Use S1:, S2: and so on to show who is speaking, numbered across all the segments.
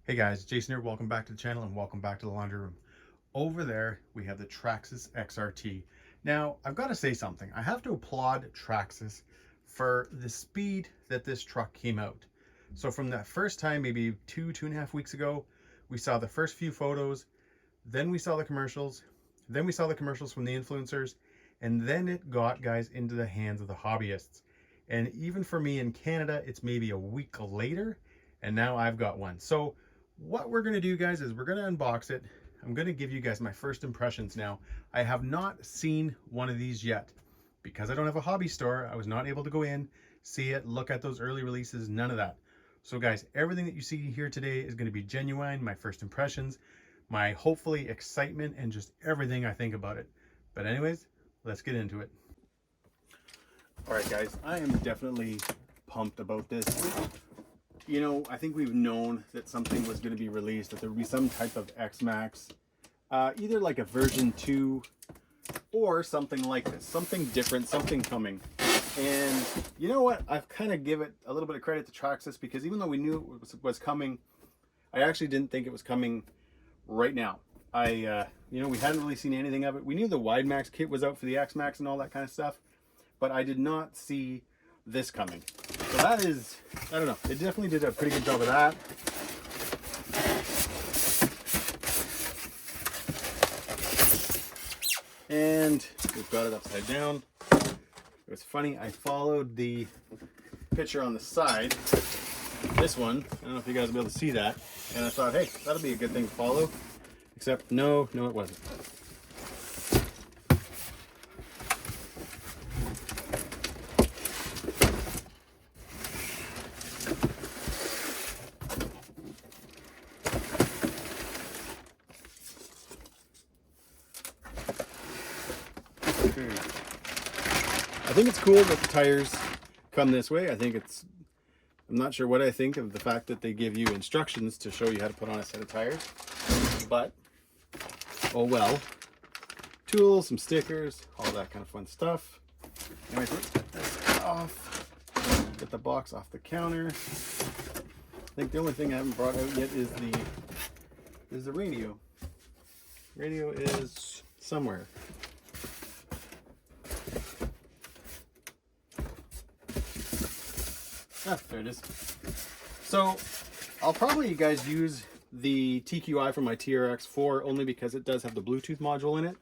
S1: Hey guys, Jason here. Welcome back to the channel and welcome back to the laundry room. Over there, we have the Traxxas XRT. Now, I've got to say something. I have to applaud Traxxas for the speed that this truck came out. So from that first time, maybe two and a half weeks ago, we saw the first few photos, then we saw the commercials, then we saw the commercials from the influencers, and then it got, guys, into the hands of the hobbyists. And even for me in Canada, it's maybe a week later, and now I've got one. So what we're going to do, guys, is we're going to unbox it. I'm going to give you guys my first impressions now. I have not seen one of these yet. Because I don't have a hobby store, I was not able to go in, see it, look at those early releases, none of that. So guys, everything that you see here today is going to be genuine, my first impressions, my hopefully excitement, and just everything I think about it. But anyways, let's get into it. All right, guys, I am definitely pumped about this. You know, I think we've known that something was going to be released, that there would be some type of X-Max, either like a version 2 or something like this, something different, something coming. And you know what? I've kind of give it a little bit of credit to Traxxas, because even though we knew it was coming, I actually didn't think it was coming right now. You know, we hadn't really seen anything of it. We knew the Wide Max kit was out for the X-Max and all that kind of stuff, but I did not see this coming. So that is, I don't know, it definitely did a pretty good job of that. And we've got it upside down. It was funny, I followed the picture on the side, this one, I don't know if you guys will be able to see that, and I thought, hey, that'll be a good thing to follow, except no, it wasn't. I think it's cool that the tires come this way. I'm not sure what I think of the fact that they give you instructions to show you how to put on a set of tires, but oh well. Tools, some stickers, all that kind of fun stuff. Anyways, let's get this off. Get the box off the counter. I think the only thing I haven't brought out yet is the radio. Radio is somewhere. Ah, there it is. So I'll probably, you guys, use the TQI from my TRX4 only because it does have the Bluetooth module in it.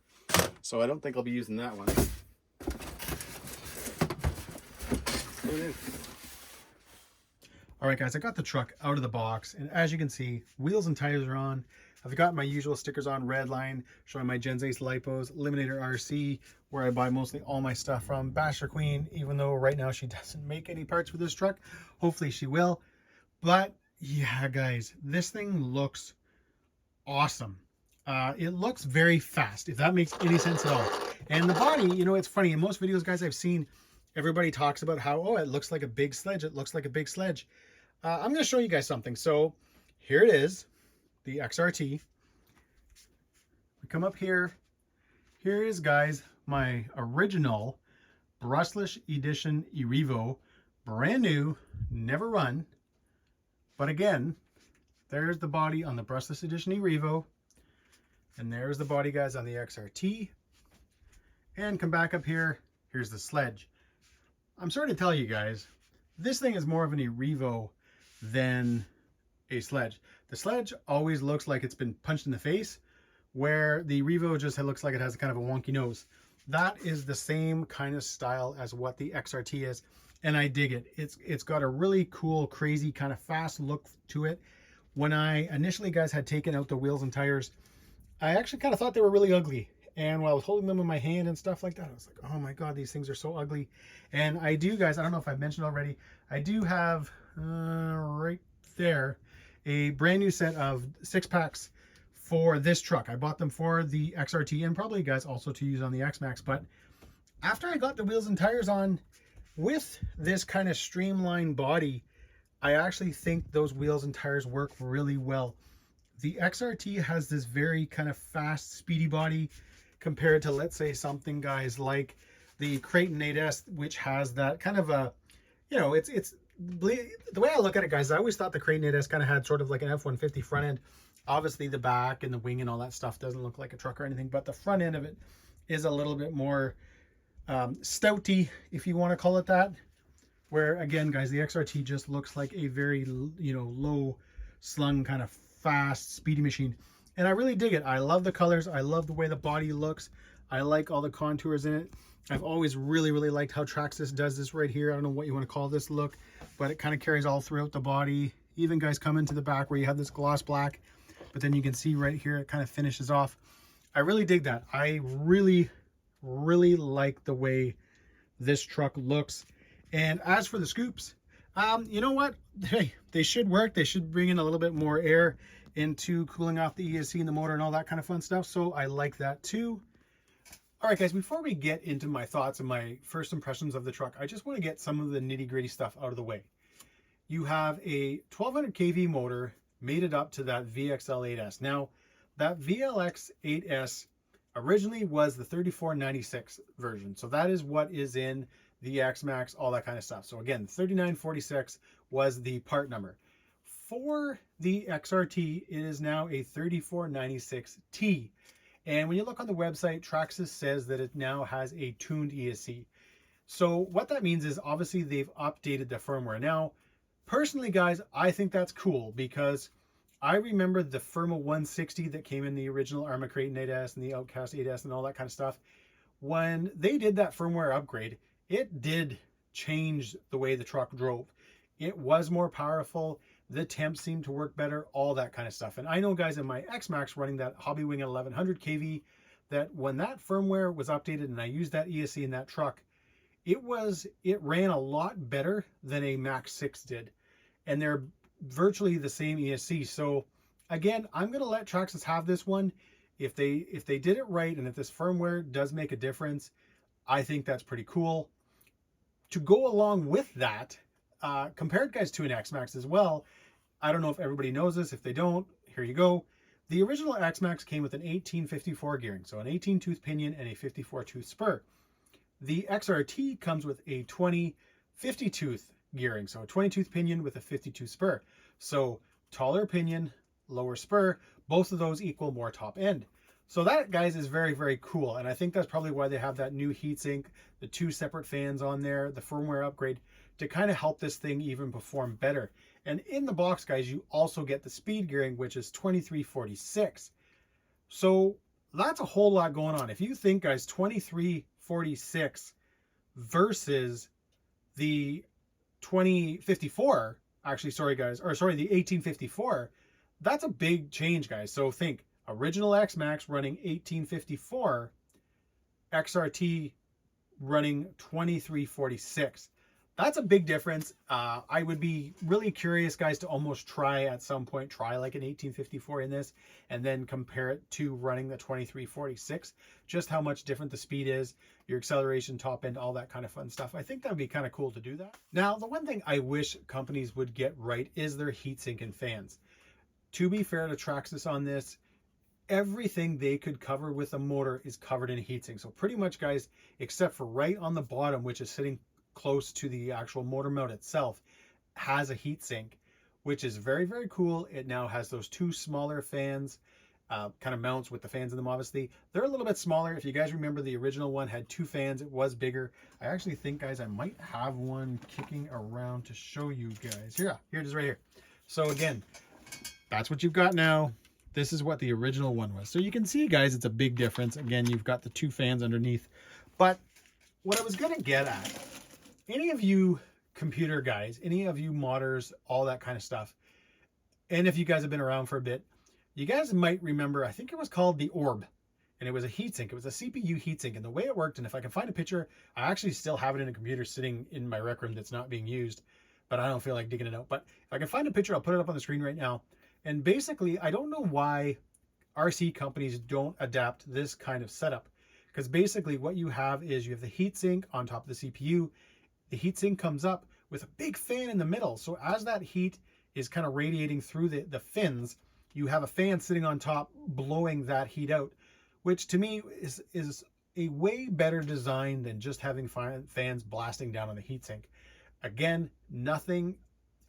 S1: So I don't think I'll be using that one. All right, guys, I got the truck out of the box, and as you can see, wheels and tires are on. I've got my usual stickers on, red line, showing my Gen Ace Lipos, Eliminator RC, where I buy mostly all my stuff from. Basher Queen, even though right now she doesn't make any parts for this truck. Hopefully she will. But yeah, guys, this thing looks awesome. It looks very fast, if that makes any sense at all. And the body, you know, it's funny. In most videos, guys, I've seen, everybody talks about how, oh, it looks like a big sledge. It looks like a big sledge. I'm going to show you guys something. So here it is. The XRT. We come up here. Here is, guys, my original brushless edition E-Revo, brand new, never run. But again, there's the body on the brushless edition E-Revo, and there's the body, guys, on the XRT. And come back up here. Here's the sledge. I'm sorry to tell you guys, this thing is more of an E-Revo than a sledge. The sledge always looks like it's been punched in the face, where the Revo just looks like it has kind of a wonky nose. That is the same kind of style as what the XRT is, and I dig it. It's got a really cool, crazy, kind of fast look to it. When I initially, guys, had taken out the wheels and tires, I actually kind of thought they were really ugly. And while I was holding them in my hand and stuff like that, I was like, oh my God, these things are so ugly. And I do, guys, I don't know if I've mentioned already, I do have right there a brand new set of 6-packs for this truck. I bought them for the XRT and probably, guys, also to use on the X-Max. But after I got the wheels and tires on with this kind of streamlined body, I actually think those wheels and tires work really well. The XRT has this very kind of fast, speedy body compared to, let's say, something, guys, like the Kraton 8S, which has that kind of a, you know, it's the way I look at it, guys, I always thought the Crate 8S kind of had sort of like an F-150 front end. Obviously, the back and the wing and all that stuff doesn't look like a truck or anything, but the front end of it is a little bit more stouty, if you want to call it that. Where, again, guys, the XRT just looks like a very, you know, low slung kind of fast, speedy machine. And I really dig it. I love the colors. I love the way the body looks. I like all the contours in it. I've always really, really liked how Traxxas does this right here. I don't know what you want to call this look, but it kind of carries all throughout the body. Even, guys, come into the back where you have this gloss black, but then you can see right here, it kind of finishes off. I really dig that. I really, really like the way this truck looks. And as for the scoops, you know what? Hey, they should work. They should bring in a little bit more air into cooling off the ESC and the motor and all that kind of fun stuff. So I like that too. All right, guys, before we get into my thoughts and my first impressions of the truck, I just want to get some of the nitty gritty stuff out of the way. You have a 1200 kV motor mated up to that VXL 8S. Now, that VLX 8S originally was the 3496 version. So that is what is in the X-Max, all that kind of stuff. So again, 3946 was the part number. For the XRT, it is now a 3496T. And when you look on the website, Traxxas says that it now has a tuned ESC. So what that means is obviously they've updated the firmware. Now, personally, guys, I think that's cool because I remember the Firma 160 that came in the original Arma Crate 8S and the Outcast 8S and all that kind of stuff. When they did that firmware upgrade, it did change the way the truck drove. It was more powerful. The temps seemed to work better, all that kind of stuff. And I know, guys, in my X-Max running that Hobbywing at 1100 kV, that when that firmware was updated and I used that ESC in that truck, it ran a lot better than a Max 6 did. And they're virtually the same ESC. So again, I'm going to let Traxxas have this one. If they did it right, and if this firmware does make a difference, I think that's pretty cool. To go along with that, compared, guys, to an X-Max as well, I don't know if everybody knows this. If they don't, here you go. The original X-Max came with an 1854 gearing, so an 18-tooth pinion and a 54-tooth spur. The XRT comes with a 20-50-tooth gearing, so a 20-tooth pinion with a 50-tooth spur. So taller pinion, lower spur, both of those equal more top end. So that, guys, is very, very cool. And I think that's probably why they have that new heatsink, the 2 separate fans on there, the firmware upgrade, to kind of help this thing even perform better. And in the box, guys, you also get the speed gearing, which is 2346. So that's a whole lot going on. If you think, guys, 2346 versus the 2054, actually, sorry, guys, or sorry, the 1854, that's a big change, guys. So think original X-Max running 1854, XRT running 2346. That's a big difference. I would be really curious, guys, to almost try at some point, try like an 1854 in this and then compare it to running the 2346, just how much different the speed is, your acceleration, top end, all that kind of fun stuff. I think that would be kind of cool to do that. Now, the one thing I wish companies would get right is their heatsink and fans. To be fair to Traxxas on this, everything they could cover with a motor is covered in a heatsink. So pretty much, guys, except for right on the bottom, which is sitting close to the actual motor mount itself, has a heatsink, which is very, very cool. It now has those 2 smaller fans, kind of mounts with the fans in them. Obviously, they're a little bit smaller. If you guys remember, the original one had 2 fans. It was bigger. I actually think, guys, I might have one kicking around to show you guys. Here it is right here. So again, that's what you've got now. This is what the original one was. So you can see, guys, it's a big difference. Again, you've got the 2 fans underneath. But what I was going to get at, any of you computer guys, any of you modders, all that kind of stuff, and if you guys have been around for a bit, you guys might remember, I think it was called the Orb, and it was a heatsink. It was a CPU heatsink, and the way it worked, and if I can find a picture, I actually still have it in a computer sitting in my rec room that's not being used, but I don't feel like digging it out. But if I can find a picture, I'll put it up on the screen right now. And basically, I don't know why RC companies don't adapt this kind of setup, because basically what you have is you have the heatsink on top of the CPU. The heatsink comes up with a big fan in the middle. So as that heat is kind of radiating through the fins, you have a fan sitting on top blowing that heat out, which to me is a way better design than just having fans blasting down on the heatsink. Again, nothing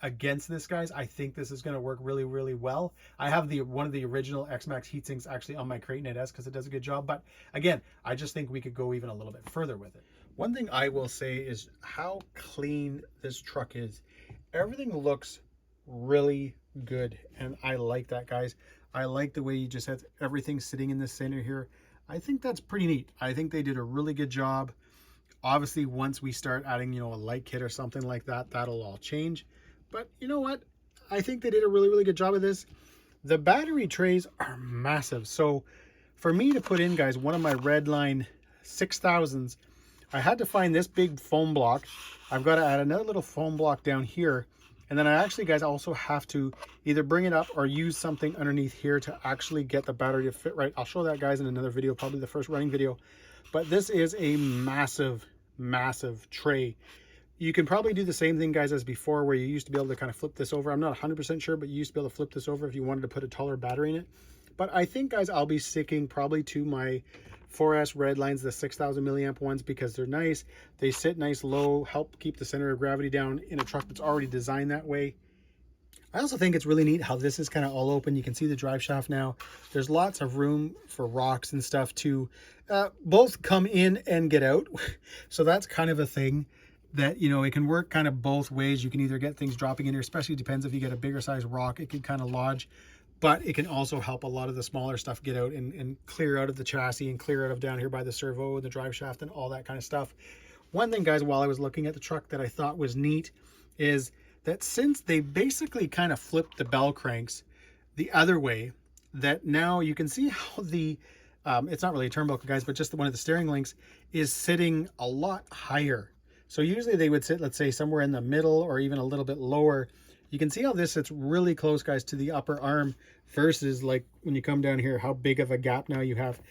S1: against this, guys. I think this is going to work really, really well. I have one of the original X-Max heatsinks actually on my Crate 8S because it does a good job. But again, I just think we could go even a little bit further with it. One thing I will say is how clean this truck is. Everything looks really good, and I like that, guys. I like the way you just have everything sitting in the center here. I think that's pretty neat. I think they did a really good job. Obviously, once we start adding, a light kit or something like that, that'll all change. But you know what? I think they did a really, really good job of this. The battery trays are massive. So for me to put in, guys, one of my Redline 6000s, I had to find this big foam block. I've got to add another little foam block down here. And then I actually, guys, also have to either bring it up or use something underneath here to actually get the battery to fit right. I'll show that, guys, in another video, probably the first running video. But this is a massive, massive tray. You can probably do the same thing, guys, as before, where you used to be able to kind of flip this over. I'm not 100% sure, but you used to be able to flip this over if you wanted to put a taller battery in it. But I think, guys, I'll be sticking probably to my 4S Redlines, the 6,000 milliamp ones, because they're nice. They sit nice low, help keep the center of gravity down in a truck that's already designed that way. I also think it's really neat how this is kind of all open. You can see the drive shaft now. There's lots of room for rocks and stuff to both come in and get out. So that's kind of a thing that, it can work kind of both ways. You can either get things dropping in here, especially depends if you get a bigger size rock, it can kind of lodge, but it can also help a lot of the smaller stuff get out and clear out of the chassis and clear out of down here by the servo and the drive shaft and all that kind of stuff. One thing, guys, while I was looking at the truck that I thought was neat is that since they basically kind of flipped the bell cranks the other way, that now you can see how the, it's not really a turnbuckle, guys, but just one of the steering links is sitting a lot higher. So usually they would sit, let's say, somewhere in the middle or even a little bit lower. You can see how this sits really close, guys, to the upper arm versus like when you come down here, how big of a gap now you have.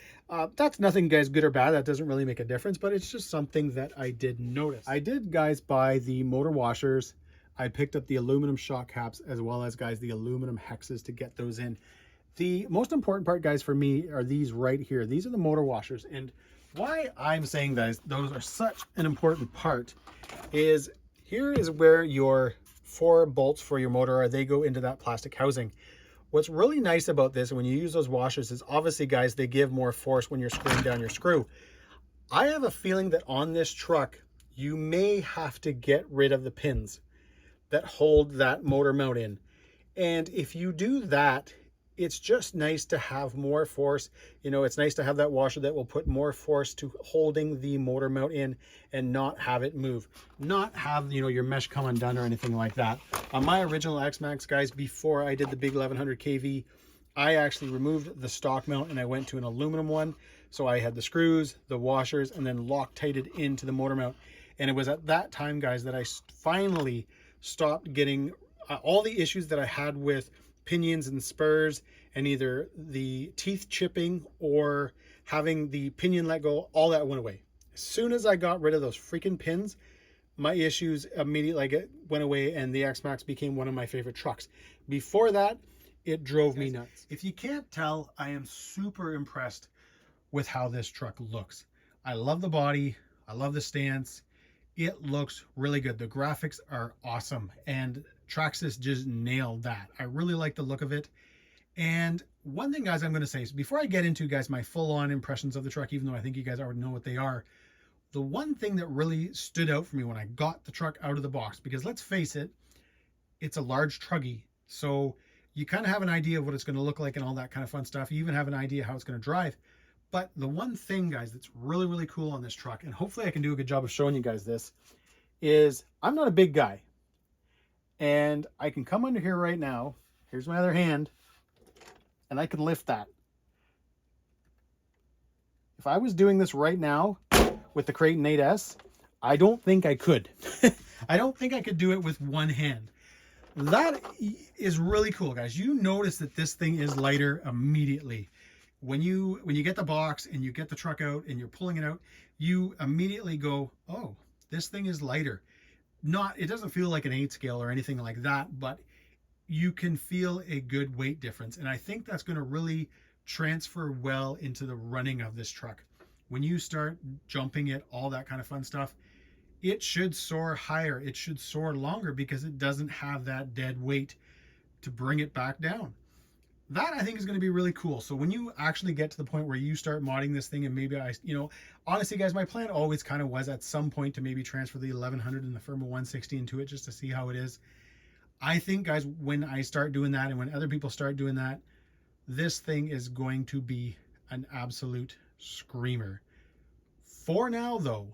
S1: That's nothing, guys, good or bad. That doesn't really make a difference, but it's just something that I did notice. I did, guys, buy the motor washers. I picked up the aluminum shock caps as well as, guys, the aluminum hexes to get those in. The most important part, guys, for me are these right here. These are the motor washers. And why I'm saying, guys, those are such an important part is here is where your 4 bolts for your motor are. They go into that plastic housing. What's really nice about this, and when you use those washers, is obviously, guys, they give more force when you're screwing down your screw. I have a feeling that on this truck, you may have to get rid of the pins that hold that motor mount in. And if you do that, it's just nice to have more force. It's nice to have that washer that will put more force to holding the motor mount in and not have it move. Not have, your mesh come undone or anything like that. On my original X-Max, guys, before I did the big 1100 kV, I actually removed the stock mount and I went to an aluminum one. So I had the screws, the washers, and then Loctited into the motor mount. And it was at that time, guys, that I finally stopped getting all the issues that I had with pinions and spurs and either the teeth chipping or having the pinion let go. All that went away. As soon as I got rid of those freaking pins, my issues immediately went away and the X-Max became one of my favorite trucks. Before that, it drove me nuts. If you can't tell, I am super impressed with how this truck looks. I love the body. I love the stance. It looks really good. The graphics are awesome. And Traxxas just nailed that. I really like the look of it. And one thing, guys, I'm going to say is before I get into, guys, my full-on impressions of the truck, even though I think you guys already know what they are, the one thing that really stood out for me when I got the truck out of the box, because let's face it, it's a large truggy. So you kind of have an idea of what it's going to look like and all that kind of fun stuff. You even have an idea how it's going to drive. But the one thing, guys, that's really, really cool on this truck, and hopefully I can do a good job of showing you guys this, is I'm not a big guy. And I can come under here right now. Here's my other hand. And I can lift that. If I was doing this right now with the Crate 8S, I don't think I could. I don't think I could do it with one hand. That is really cool, guys. You notice that this thing is lighter immediately. When you get the box and you get the truck out and you're pulling it out, you immediately go, oh, this thing is lighter. It doesn't feel like an 8 scale or anything like that, but you can feel a good weight difference. And I think that's going to really transfer well into the running of this truck. When you start jumping it, all that kind of fun stuff, it should soar higher. It should soar longer because it doesn't have that dead weight to bring it back down. That I think is going to be really cool. So when you actually get to the point where you start modding this thing, and maybe honestly guys, my plan always kind of was at some point to maybe transfer the 1100 and the Firma 160 into it just to see how it is. I think guys, when I start doing that and when other people start doing that, this thing is going to be an absolute screamer. For now though,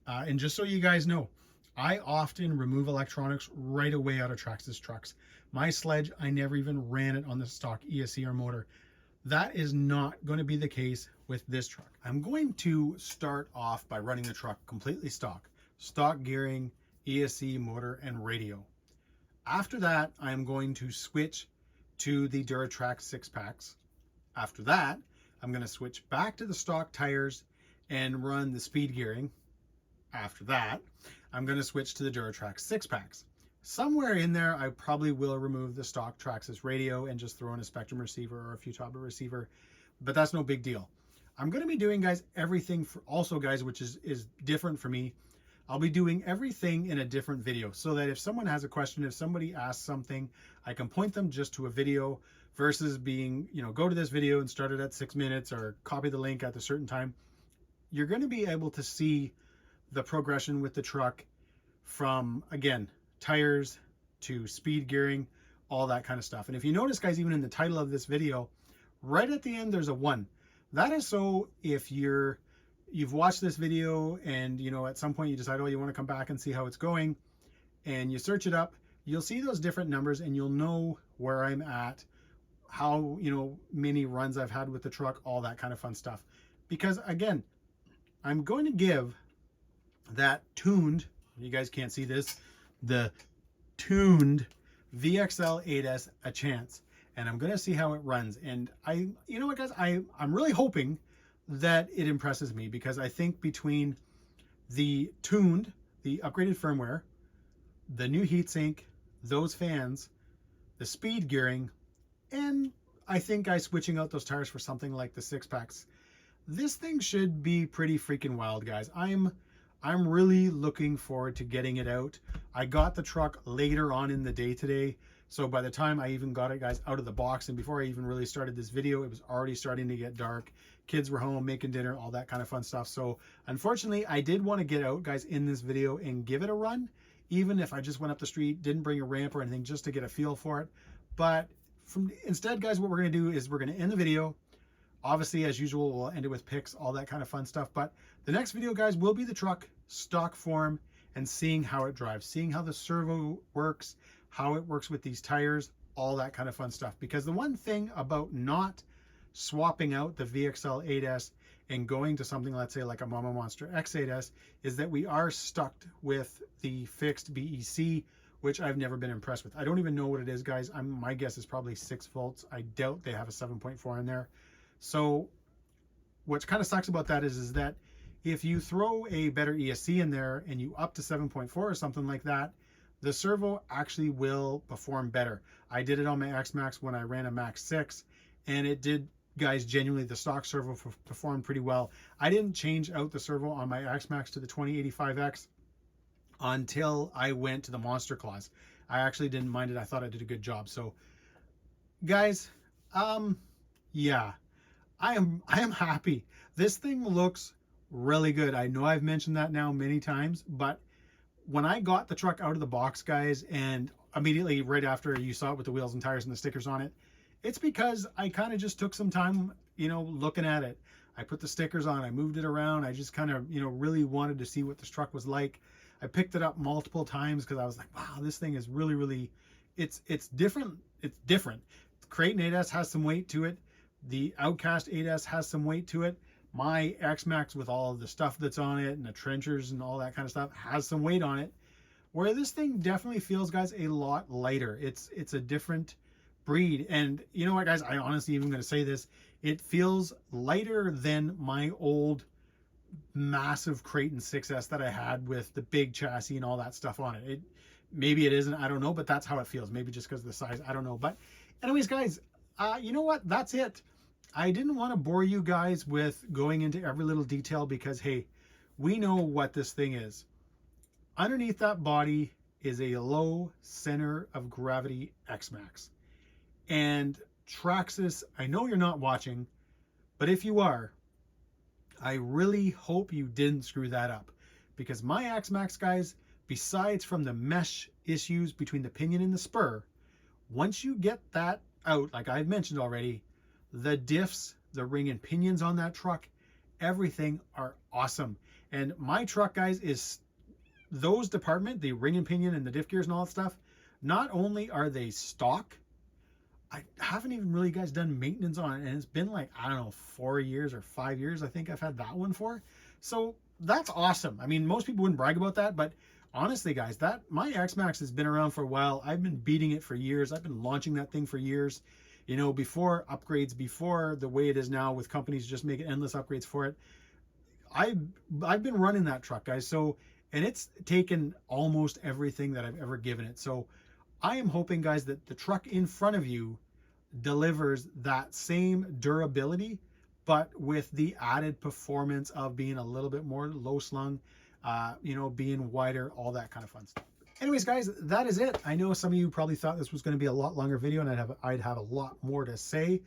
S1: and just so you guys know, I often remove electronics right away out of Traxxas trucks. My sledge, I never even ran it on the stock ESCR motor. That is not going to be the case with this truck. I'm going to start off by running the truck completely stock gearing, ESC motor, and radio. After that, I'm going to switch to the Duratrax 6-packs. After that, I'm going to switch back to the stock tires and run the speed gearing. After that, I'm going to switch to the Duratrax 6-packs. Somewhere in there, I probably will remove the stock Traxxas radio and just throw in a Spectrum receiver or a Futaba receiver, but that's no big deal. I'm going to be doing, guys, everything for also, guys, which is different for me. I'll be doing everything in a different video so that if someone has a question, if somebody asks something, I can point them just to a video versus being, go to this video and start it at 6 minutes or copy the link at a certain time. You're going to be able to see the progression with the truck from, again, tires to speed gearing, all that kind of stuff. And if you notice, guys, even in the title of this video, right at the end, there's a 1. That is so if you've watched this video and, at some point you decide, oh, you want to come back and see how it's going, and you search it up, you'll see those different numbers and you'll know where I'm at, how, many runs I've had with the truck, all that kind of fun stuff. Because again, I'm going to give that tuned, you guys can't see this, the tuned VXL 8S a chance, and I'm going to see how it runs. And you know what, guys, I'm really hoping that it impresses me, because I think between the tuned, the upgraded firmware, the new heatsink, those fans, the speed gearing, and I think, guys, switching out those tires for something like the 6-packs, this thing should be pretty freaking wild, guys. I'm really looking forward to getting it out. I got the truck later on in the day today, so by the time I even got it, guys, out of the box, and before I even really started this video, it was already starting to get dark. Kids were home making dinner, all that kind of fun stuff. So unfortunately, I did want to get out, guys, in this video and give it a run, even if I just went up the street, didn't bring a ramp or anything, just to get a feel for it. But instead, guys, what we're going to do is we're going to end the video. Obviously, as usual, we'll end it with pics, all that kind of fun stuff. But the next video, guys, will be the truck stock form and seeing how it drives, seeing how the servo works, how it works with these tires, all that kind of fun stuff. Because the one thing about not swapping out the VXL 8S and going to something, let's say, like a Mama Monster X8S, is that we are stuck with the fixed BEC, which I've never been impressed with. I don't even know what it is, guys. My guess is probably 6 volts. I doubt they have a 7.4 in there. So what kind of sucks about that is that if you throw a better ESC in there and you up to 7.4 or something like that, the servo actually will perform better. I did it on my X-Max when I ran a Max 6, and it did, guys, genuinely, the stock servo performed pretty well. I didn't change out the servo on my X-Max to the 2085X until I went to the Monster Claws. I actually didn't mind it. I thought I did a good job. So, guys, yeah. I am happy. This thing looks really good. I know I've mentioned that now many times, but when I got the truck out of the box, guys, and immediately right after you saw it with the wheels and tires and the stickers on it, it's because I kind of just took some time, looking at it. I put the stickers on, I moved it around. I just kind of, really wanted to see what this truck was like. I picked it up multiple times because I was like, wow, this thing is really, really, it's different. It's different. Creighton 8S has some weight to it. The Outcast 8S has some weight to it. My X-Max, with all of the stuff that's on it and the trenchers and all that kind of stuff, has some weight on it. Where this thing definitely feels, guys, a lot lighter. It's a different breed. And you know what, guys, I honestly even going to say this. It feels lighter than my old massive Creighton 6S that I had with the big chassis and all that stuff on it. Maybe it isn't, I don't know, but that's how it feels. Maybe just because of the size, I don't know. But anyways, guys, you know what? That's it. I didn't want to bore you guys with going into every little detail because, hey, we know what this thing is. Underneath that body is a low center of gravity X-Max. And Traxxas, I know you're not watching, but if you are, I really hope you didn't screw that up, because my X-Max, guys, besides from the mesh issues between the pinion and the spur, once you get that out, like I've mentioned already, the diffs, the ring and pinions on that truck, everything are awesome. And my truck, guys, is those department, the ring and pinion and the diff gears and all that stuff, not only are they stock, I haven't even really, guys, done maintenance on it, and it's been like, I don't know, 4 years or 5 years I think I've had that one for. So that's awesome. I mean, most people wouldn't brag about that, but honestly, guys, that my X-Max has been around for a while. I've been beating it for years. I've been launching that thing for years, you know, before upgrades, before the way it is now with companies just making endless upgrades for it. I've been running that truck, guys. So, and it's taken almost everything that I've ever given it. So I am hoping, guys, that the truck in front of you delivers that same durability, but with the added performance of being a little bit more low slung, you know, being wider, all that kind of fun stuff. Anyways, guys, that is it. I know some of you probably thought this was going to be a lot longer video, and I'd have a lot more to say.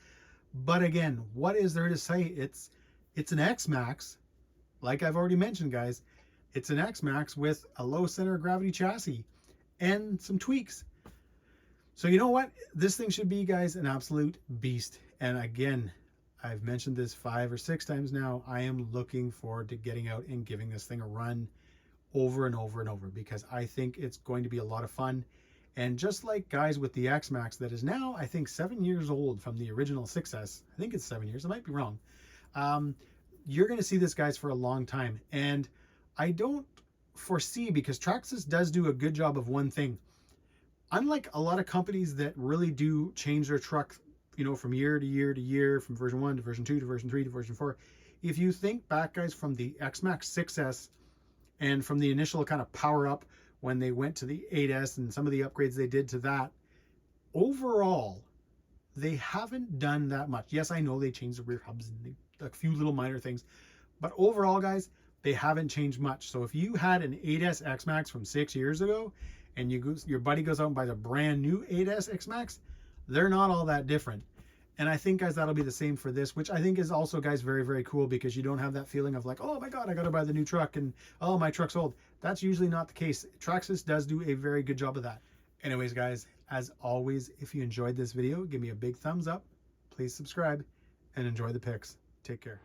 S1: But again, what is there to say? It's an X-Max. Like I've already mentioned, guys, it's an X-Max with a low center of gravity chassis and some tweaks. So you know what? This thing should be, guys, an absolute beast. And again, I've mentioned this 5 or 6 times now. I am looking forward to getting out and giving this thing a run over and over and over, because I think it's going to be a lot of fun. And just like, guys, with the X-Max that is now, I think, 7 years old from the original 6S. I think it's 7 years. I might be wrong. You're going to see this, guys, for a long time. And I don't foresee, because Traxxas does do a good job of one thing. Unlike a lot of companies that really do change their truck, you know, from year to year to year, from version 1 to version 2 to version 3 to version 4. If you think back, guys, from the X-Max 6S and from the initial kind of power up when they went to the 8S and some of the upgrades they did to that, overall, they haven't done that much. Yes, I know they changed the rear hubs and a few little minor things, but overall, guys, they haven't changed much. So if you had an 8S X-Max from 6 years ago, and your buddy goes out and buys a brand new 8S X-Max, they're not all that different. And I think, guys, that'll be the same for this, which I think is also, guys, very, very cool, because you don't have that feeling of like, oh my God, I got to buy the new truck and oh, my truck's old. That's usually not the case. Traxxas does do a very good job of that. Anyways, guys, as always, if you enjoyed this video, give me a big thumbs up, please subscribe, and enjoy the pics. Take care.